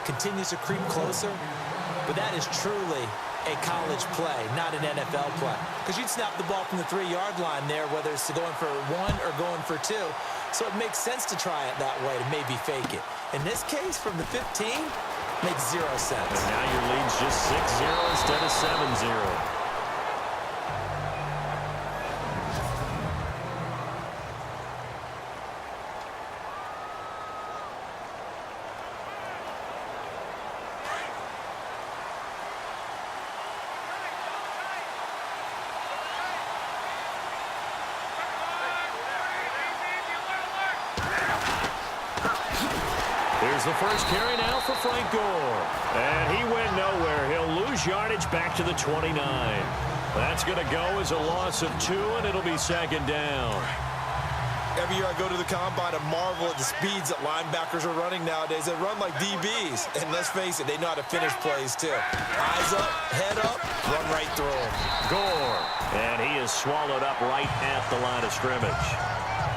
continues to creep closer, but that is truly a college play, not an NFL play. Because you'd snap the ball from the 3-yard line there, whether it's going for 1 or going for 2. So it makes sense to try it that way, to maybe fake it. In this case, from the 15, makes 0 sense. And now your lead's just 6-0 instead of 7-0. Here's the first carry now for Frank Gore. And he went nowhere. He'll lose yardage back to the 29. That's going to go as a loss of 2, and it'll be 2nd down. Every year I go to the combine and marvel at the speeds that linebackers are running nowadays. They run like DBs. And let's face it, they know how to finish plays too. Eyes up, head up, run right through them. Gore. And he is swallowed up right at the line of scrimmage.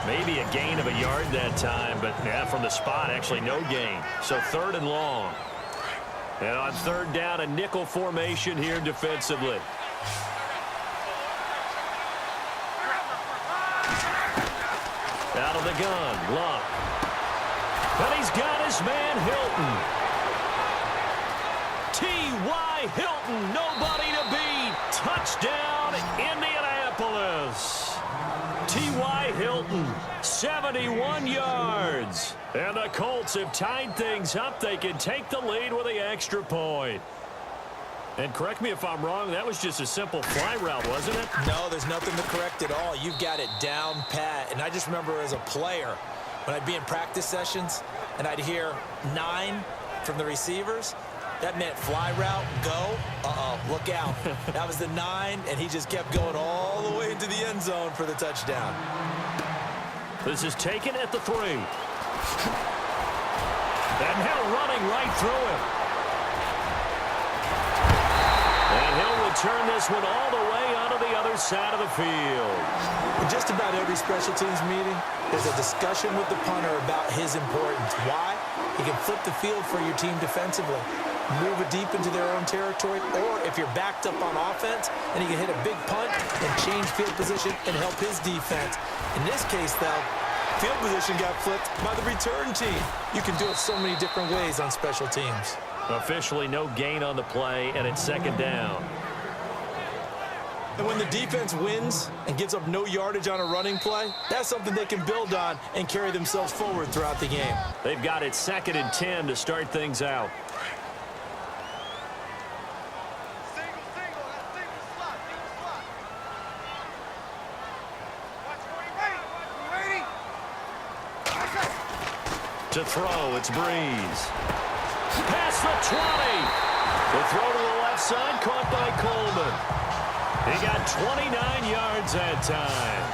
Maybe a gain of a yard that time, but yeah, from the spot, actually no gain. So 3rd and long. And on 3rd down, a nickel formation here defensively. Out of the gun, Luck. And he's got his man, Hilton. T.Y. Hilton, nobody to beat. Touchdown, Indianapolis. T.Y. Hilton, 71 yards. And the Colts have tied things up. They can take the lead with the extra point. And correct me if I'm wrong, that was just a simple fly route, wasn't it? No, there's nothing to correct at all. You've got it down pat. And I just remember as a player, when I'd be in practice sessions and I'd hear 9 from the receivers, that meant fly route, go, look out. That was the 9, and he just kept going all the way into the end zone for the touchdown. This is taken at the 3. And Hill running right through him. And he'll return this one all the way onto the other side of the field. In just about every special teams meeting, there's a discussion with the punter about his importance. Why? He can flip the field for your team defensively, move it deep into their own territory, or if you're backed up on offense, and he can hit a big punt and change field position and help his defense. In this case, though, field position got flipped by the return team. You can do it so many different ways on special teams. Officially no gain on the play, and it's 2nd down. And when the defense wins and gives up no yardage on a running play, that's something they can build on and carry themselves forward throughout the game. They've got it 2nd and 10 to start things out. To throw, it's Breeze. Past the 20. The throw to the left side, caught by Coleman. He got 29 yards that time.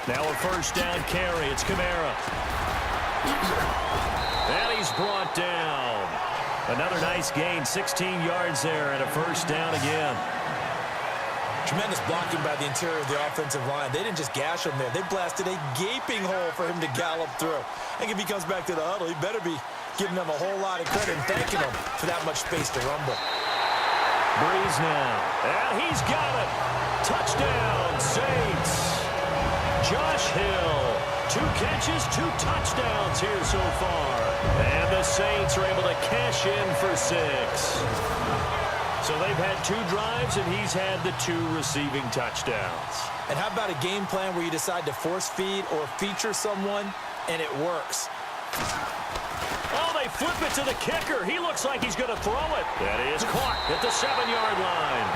Now a 1st down carry. It's Kamara. And he's brought down. Another nice gain, 16 yards there, and a 1st down again. Tremendous blocking by the interior of the offensive line. They didn't just gash him there. They blasted a gaping hole for him to gallop through. I think if he comes back to the huddle, he better be giving them a whole lot of credit and thanking them for that much space to rumble. Breeze now. And he's got it. Touchdown, Saints. Josh Hill. 2 catches, 2 touchdowns here so far. And the Saints are able to cash in for 6. So they've had 2 drives, and he's had the 2 receiving touchdowns. And how about a game plan where you decide to force feed or feature someone, and it works? Oh, they flip it to the kicker. He looks like he's going to throw it. And he is caught at the 7-yard line.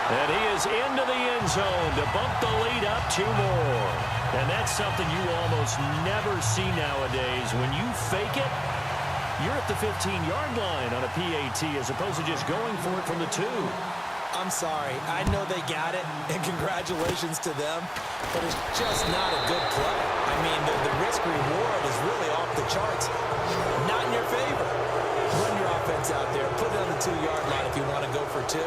And he is into the end zone to bump the lead up 2 more. And that's something you almost never see nowadays. When you fake it, you're at the 15-yard line on a PAT as opposed to just going for it from the 2. I'm sorry. I know they got it, and congratulations to them, but it's just not a good play. I mean, the risk-reward is really off the charts. Not in your favor. Run your offense out there. Put it on the 2-yard line if you want to go for 2.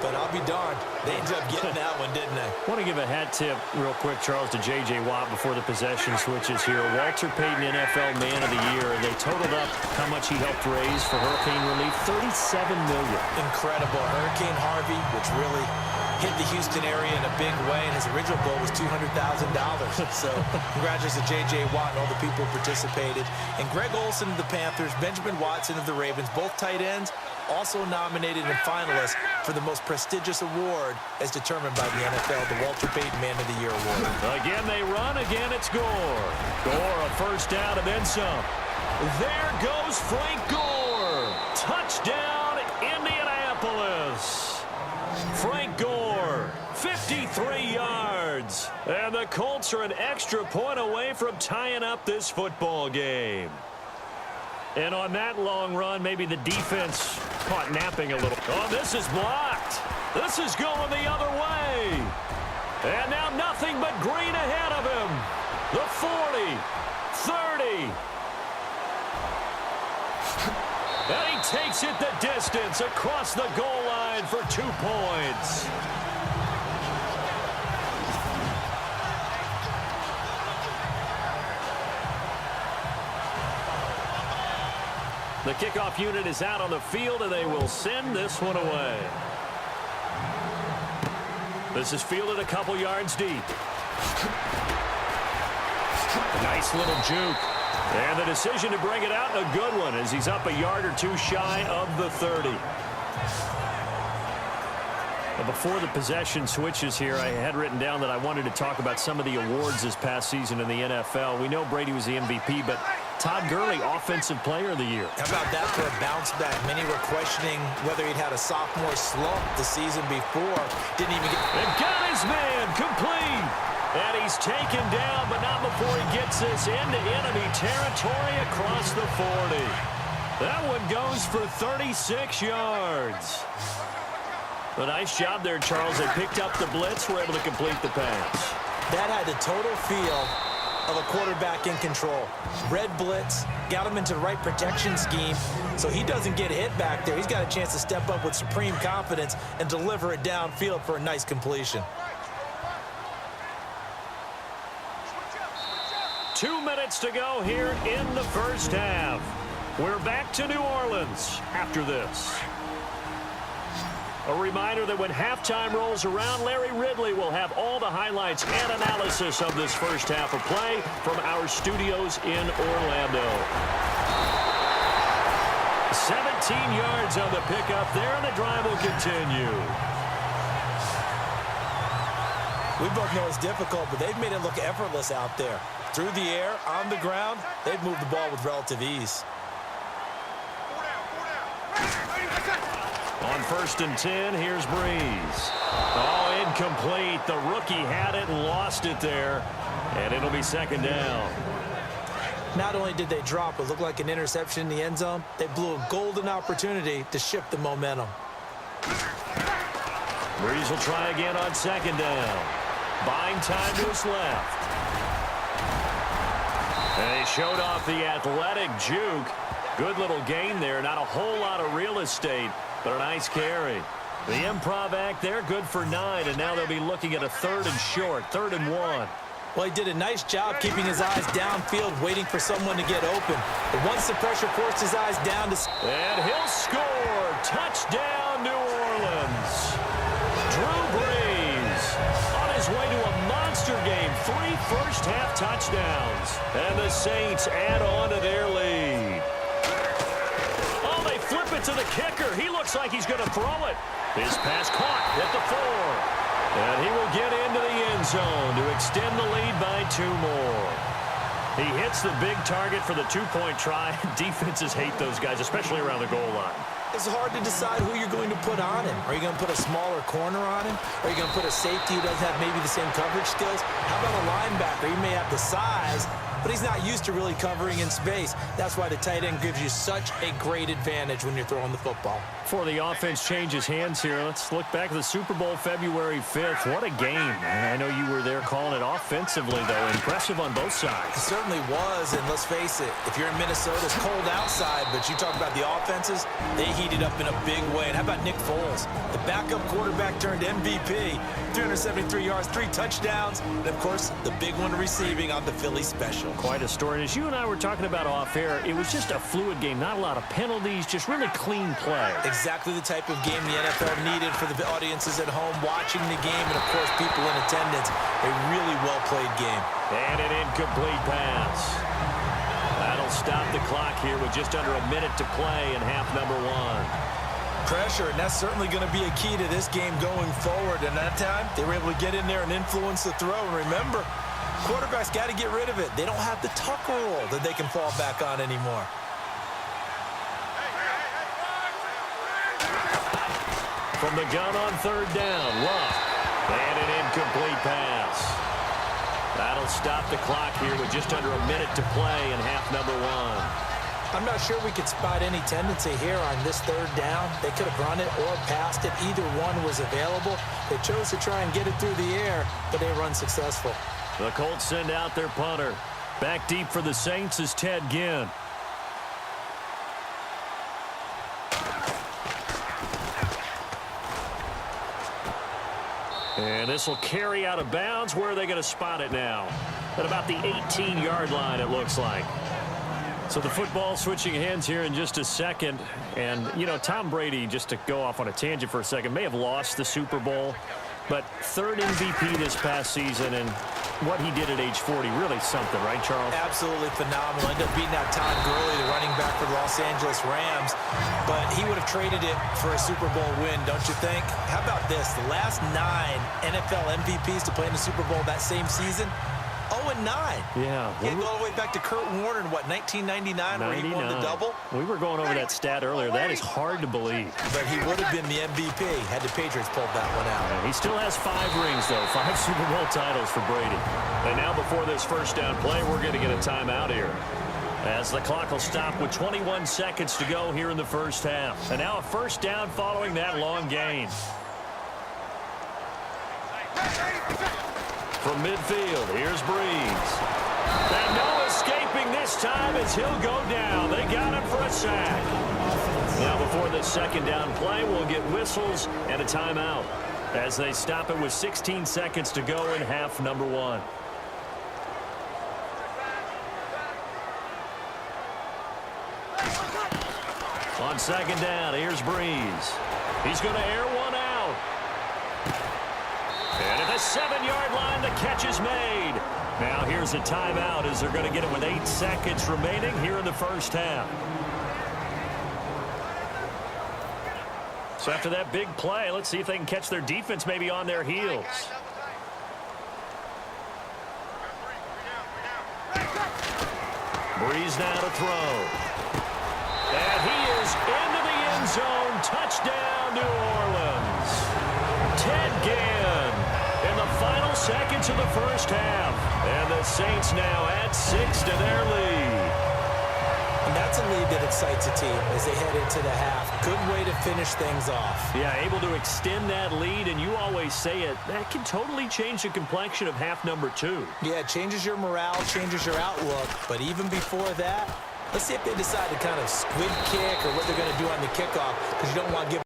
but I'll be darned. They ended up getting that one, didn't they? I want to give a hat tip real quick, Charles, to J.J. Watt before the possession switches here. Walter Payton, NFL Man of the Year. They totaled up how much he helped raise for hurricane relief, $37 million. Incredible. Hurricane Harvey, which really hit the Houston area in a big way, and his original goal was $200,000. So congratulations to J.J. Watt and all the people who participated. And Greg Olsen of the Panthers, Benjamin Watson of the Ravens, both tight ends, also nominated and finalists for the most prestigious award as determined by the NFL, the Walter Payton Man of the Year Award. Again they run, again it's Gore. Gore, a first down and then some. There goes Frank Gore. Touchdown, Indianapolis. Frank Gore, 53 yards. And the Colts are an extra point away from tying up this football game. And on that long run, maybe the defense caught napping a little. Oh, this is blocked. This is going the other way. And now nothing but green ahead of him. The 40, 30. And he takes it the distance across the goal line for 2 points. The kickoff unit is out on the field, and they will send this one away. This is fielded a couple yards deep. Nice little juke. And the decision to bring it out, a good one, as he's up a yard or two shy of the 30. But before the possession switches here, I had written down that I wanted to talk about some of the awards this past season in the NFL. We know Brady was the MVP, but Todd Gurley, Offensive Player of the Year. How about that for a bounce back? Many were questioning whether he'd had a sophomore slump the season before. Didn't even get... And got his man, complete. And he's taken down, but not before he gets this into enemy territory across the 40. That one goes for 36 yards. A nice job there, Charles. They picked up the blitz, were able to complete the pass. That had the total feel of a quarterback in control. Red blitz, got him into the right protection scheme, so he doesn't get hit back there. He's got a chance to step up with supreme confidence and deliver it downfield for a nice completion. 2 minutes to go here in the first half. We're back to New Orleans after this. A reminder that when halftime rolls around, Larry Ridley will have all the highlights and analysis of this first half of play from our studios in Orlando. 17 yards on the pickup there, and the drive will continue. We both know it's difficult, but they've made it look effortless out there. Through the air, on the ground, they've moved the ball with relative ease. On 1st and 10, here's Breeze. Oh, incomplete. The rookie had it and lost it there, and it'll be second down. Not only did they drop what looked like an interception in the end zone, they blew a golden opportunity to shift the momentum. Breeze will try again on second down. Buying time to his left. And he showed off the athletic juke. Good little gain there. Not a whole lot of real estate, but a nice carry. The improv act there, good for 9, and now they'll be looking at a 3rd and short, 3rd and 1. Well, he did a nice job keeping his eyes downfield, waiting for someone to get open. But once the pressure forced his eyes down to... And he'll score. Touchdown, New Orleans. Drew Brees on his way to a monster game. 3 first-half touchdowns. And the Saints add on to their lead. Oh, they flip it to the kicker. He looks like he's going to throw it. His pass caught at the 4. And he will get into the end zone to extend the lead by 2 more. He hits the big target for the 2-point try. Defenses hate those guys, especially around the goal line. It's hard to decide who you're going to put on him. Are you going to put a smaller corner on him? Are you going to put a safety who doesn't have maybe the same coverage skills? How about a linebacker? He may have the size, but he's not used to really covering in space. That's why the tight end gives you such a great advantage when you're throwing the football. Before the offense changes hands here, let's look back at the Super Bowl February 5th. What a game. I know you were there calling it offensively, though. Impressive on both sides. It certainly was, and let's face it, if you're in Minnesota, it's cold outside, but you talk about the offenses, they heated up in a big way. And how about Nick Foles? The backup quarterback turned MVP, 373 yards, 3 touchdowns, and, of course, the big one receiving on the Philly special. Quite a story. And as you and I were talking about off air, it was just a fluid game, not a lot of penalties, just really clean play. Exactly the type of game the NFL needed for the audiences at home watching the game and, of course, people in attendance. A really well-played game. And an incomplete pass. That'll stop the clock here with just under a minute to play in half number 1. Pressure, and that's certainly going to be a key to this game going forward. And that time, they were able to get in there and influence the throw. And remember, quarterbacks got to get rid of it. They don't have the tuck rule that they can fall back on anymore. From the gun on 3rd down, Luck. And an incomplete pass. That'll stop the clock here with just under a minute to play in half number 1. I'm not sure we could spot any tendency here on this 3rd down. They could have run it or passed it. Either one was available. They chose to try and get it through the air, but they were unsuccessful. The Colts send out their punter. Back deep for the Saints is Ted Ginn. And this will carry out of bounds. Where are they going to spot it now? At about the 18-yard line, it looks like. So the football switching hands here in just a second. And, you know, Tom Brady, just to go off on a tangent for a second, may have lost the Super Bowl. But 3rd MVP this past season, and what he did at age 40, really something, right, Charles? Absolutely phenomenal. Ended up beating out Todd Gurley, the running back for the Los Angeles Rams. But he would have traded it for a Super Bowl win, don't you think? How about this? The last 9 NFL MVPs to play in the Super Bowl that same season, 0-9. Yeah. He had to go all the way back to Kurt Warner in, what, 1999, where he won the double? We were going over that stat earlier. That is hard to believe. But he would have been the MVP had the Patriots pulled that one out. He still has 5 rings, though. 5 Super Bowl titles for Brady. And now before this first down play, we're going to get a timeout here, as the clock will stop with 21 seconds to go here in the first half. And now a first down following that long gain. From midfield, here's Breeze. And no escaping this time as he'll go down. They got him for a sack. Now before the second down play, we'll get whistles and a timeout as they stop it with 16 seconds to go in half number 1. On second down, here's Breeze. He's going to air one out. And at the 7-yard line, the catch is made. Now here's a timeout as they're going to get it with 8 seconds remaining here in the first half. So after that big play, let's see if they can catch their defense maybe on their heels. Breeze now to throw. And he is into the end zone. Touchdown, New Orleans. Ted Ginn in the final seconds of the first half. And the Saints now add 6 to their lead. And that's a lead that excites a team as they head into the half. Good way to finish things off. Yeah, able to extend that lead, and you always say it, that can totally change the complexion of half number 2. Yeah, it changes your morale, changes your outlook. But even before that, let's see if they decide to kind of squid kick or what they're going to do on the kickoff, because you don't want to give